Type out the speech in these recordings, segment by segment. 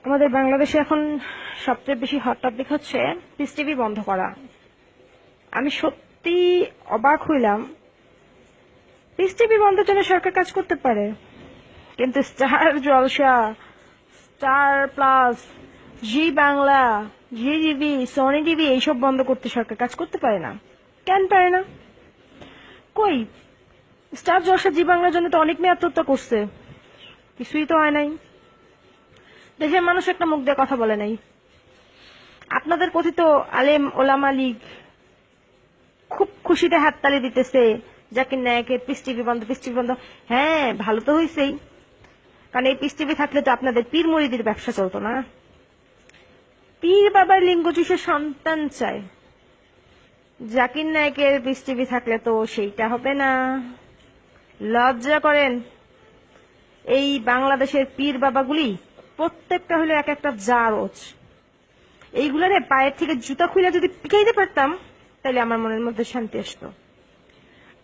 আমাদের বাংলাদেশে এখন সবচেয়ে বেশি হট টপিক হচ্ছে পিস টিভি বন্ধ করা। আমি সত্যি অবাক হইলাম। পিস টিভি বন্ধের জন্য সরকার কাজ করতে পারে, কিন্তু স্টার জলসা, স্টার প্লাস, জি বাংলা, জি টিভি, সনি টিভি এইসব বন্ধ করতে সরকার কাজ করতে পারে না। কেন পারে না? কই, স্টার জলসা, জি বাংলার জন্য তো অনেক মেয়ে আত্মহত্যা করছে, কিছুই তো হয় নাই। দেশের মানুষ একটা মুখ দিয়ে কথা বলে নাই। আপনাদের কথিত আলেম ওলামা লীগ খুব খুশিতে হাততালি দিতেছে জাকির নায়েকের পিস টিভি বন্ধ, পিস টিভি বন্ধ। হ্যাঁ, ভালো তো হয়েছেই, কারণ এই পিস টিভি থাকলে তো আপনাদের পীর মুরিদির ব্যবসা চলতো না। পীর বাবার লিঙ্গ চুষে সন্তান চায়, জাকির নায়েকের পিস টিভি থাকলে তো সেইটা হবে না। লজ্জা করেন। এই বাংলাদেশের পীর বাবাগুলি প্রত্যেকটা হলো এক একটা জারজ। এইগুলারে পায়ের থেকে জুতা খুলে যদি পিকাইতে পারতাম তাহলে আমার মনের মধ্যে শান্তি আসতো।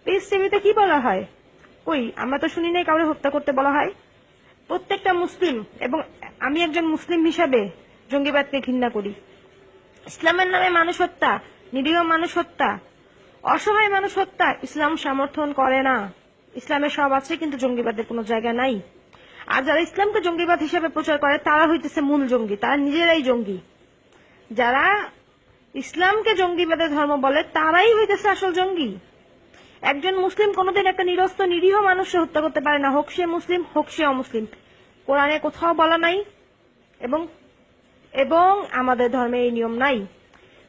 পিস টিভিতে কি বলা হয়? কই, আমরা তো শুনি নাই কাউরে হত্যা করতে বলা হয়। প্রত্যেকটা মুসলিম, এবং আমি একজন মুসলিম হিসাবে জঙ্গিবাদকে ঘৃণা করি। ইসলামের নামে মানুষ হত্যা, নিরীহ মানুষ হত্যা, অসহায় মানুষ হত্যা ইসলাম সমর্থন করে না। ইসলামের সব আছে, কিন্তু জঙ্গিবাদের কোনো জায়গা নাই। আর যারা ইসলামকে জঙ্গিবাদ হিসেবে প্রচার করে তারা হইতেছে মূল জঙ্গি, তারা নিজেরাই জঙ্গি। যারা ইসলামকে জঙ্গিবাদের ধর্ম বলে তারাই হইতেছে আসল জঙ্গি। একজন মুসলিম কোনোদিন একটা নিরস্ত নিরীহ মানুষকে হত্যা করতে পারে না, হোক সে মুসলিম হোক সে অমুসলিম। কোরআনে কোথাও বলা নাই, এবং এবং আমাদের ধর্মে এই নিয়ম নাই।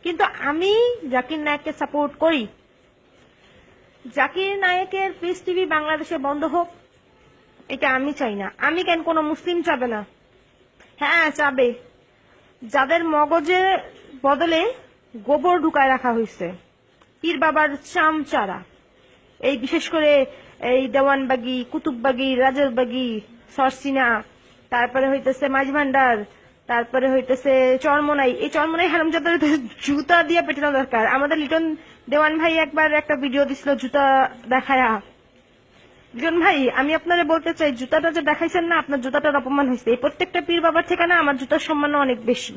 কিন্তু আমি জাকির নায়েককে সাপোর্ট করি। জাকির নায়েকের পিস টিভি বাংলাদেশে বন্ধ হোক, এটা আমি চাই না। আমি কেন, কোনো মুসলিম চাবে না? হ্যাঁ চাবে, যাদের মগজের বদলে গোবর ঢুকায় রাখা হয়েছে, পীর বাবার চামচারা। এই বিশেষ করে এই দেওয়ানবাগি, কুতুববাগি, রাজারবাগি, সরসিনা, তারপরে হইতেছে মাঝভান্ডার, তারপরে হইতেছে চরমনাই। এই চরমনাই হারামজাদার জুতা দিয়ে পেটানো দরকার। আমাদের লিটন দেওয়ান ভাই একবার একটা ভিডিও দিছিল জুতা দেখায়া। লিটন ভাই, আমি আপনারা বলতে চাই, জুতাটা যে দেখাইছেন না, আপনার জুতাটার অপমান হয়েছে। এই প্রত্যেকটা পীর বাবার থেকে না আমার জুতার সম্মান অনেক বেশি।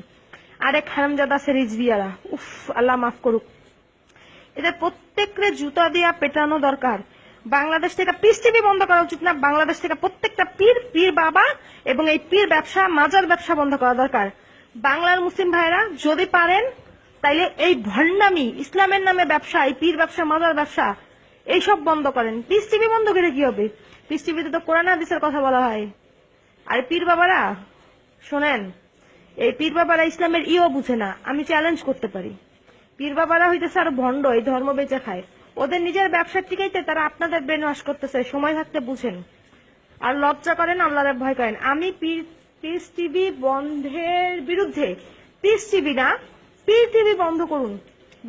আরেক হারামজাদা আছে রিজভিয়ারা, উফ, আল্লাহ মাফ করুক। এদের প্রত্যেকরে জুতা দিয়া পেটানো দরকার। বাংলাদেশ থেকে পিস টিভি বন্ধ করা উচিত না, বাংলাদেশ থেকে প্রত্যেকটা পীর বাবা এবং এই পীর ব্যবসা, মাজার ব্যবসা বন্ধ করা দরকার। বাংলার মুসলিম ভাইরা যদি পারেন তাইলে এই ভণ্ডামি, ইসলামের নামে ব্যবসা, এই পীর ব্যবসা, মাজার ব্যবসা, এইসব বন্ধ করেন। পিস টিভি বন্ধ করে কি হবে? পিস টিভিতে তো কোরআন হাদিসের কথা বলা হয়। আর পীর বাবারা শোনেন, এই পীর বাবারা ইসলামের বুঝে না। আমি চ্যালেঞ্জ করতে পারি, পীর বাবারা হইতেছে আরো ভণ্ড, এই ধর্ম বেঁচে খায়। ওদের নিজের ব্যবসার টিকাইতে তারা আপনাদের ব্রেন ওয়াশ করতেছে। সময় থাকতে বুঝেন, আর লজ্জা করেন, আল্লাহর ভয় করেন। আমি পিস টিভি বন্ধের বিরুদ্ধে। পিস টিভি না, পীর টিভি বন্ধ করুন।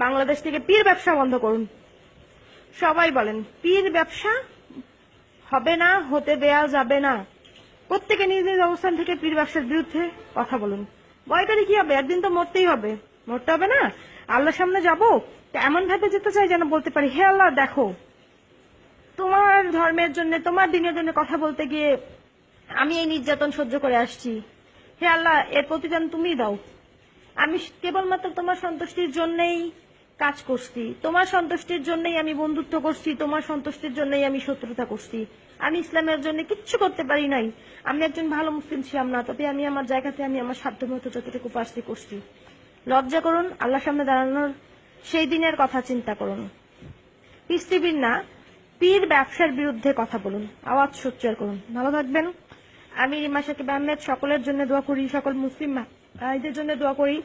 বাংলাদেশ থেকে পীর ব্যবসা বন্ধ করুন। সবাই বলেন পীর ব্যবসা হবে না, হতে দেয়া যাবে না। প্রত্যেকে নিজ নিজ অবস্থান থেকে পীর ব্যবসার বিরুদ্ধে কথা বলুন। ভয় করে কি হবে? একদিন তো মরতেই হবে। মরতে হবে না? আল্লাহর সামনে যাবো, এমন ভাবে যেতে চাই যেন বলতে পারি, হে আল্লাহ, দেখো, তোমার ধর্মের জন্য, তোমার দিনের জন্য কথা বলতে গিয়ে আমি এই নির্যাতন সহ্য করে আসছি। হে আল্লাহ, এর প্রতিদান তুমিই দাও। আমি কেবলমাত্র তোমার সন্তুষ্টির জন্যই কাজ করছি, তোমার সন্তুষ্টির জন্যই আমি বন্ধুত্ব করছি, তোমার সন্তুষ্টির জন্যই আমি শত্রুতা করছি। আমি ইসলামের জন্য কিচ্ছু করতে পারি নাই। আমি একজন ভালো মুসলিম ছিলাম না, তবে আমি আমার জায়গাতে আমি আমার সাধ্যমতো যতটুকু পারছি করছি। লজ্জা করুন, আল্লাহর সামনে দাঁড়ানোর সেই দিনের কথা চিন্তা করুন। পিস টিভির না, পীর ব্যবসার বিরুদ্ধে কথা বলুন, আওয়াজ সোচ্চার করুন। ভালো থাকবেন। আমি রিমা সাকিব আহমেদ সকলের জন্য দোয়া করি, সকল মুসলিম ভাইদের জন্য দোয়া করি।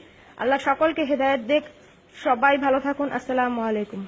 আল্লাহ সকলকে হেদায়েত দেখ। সবাই ভালো থাকুন। আসসালামু আলাইকুম।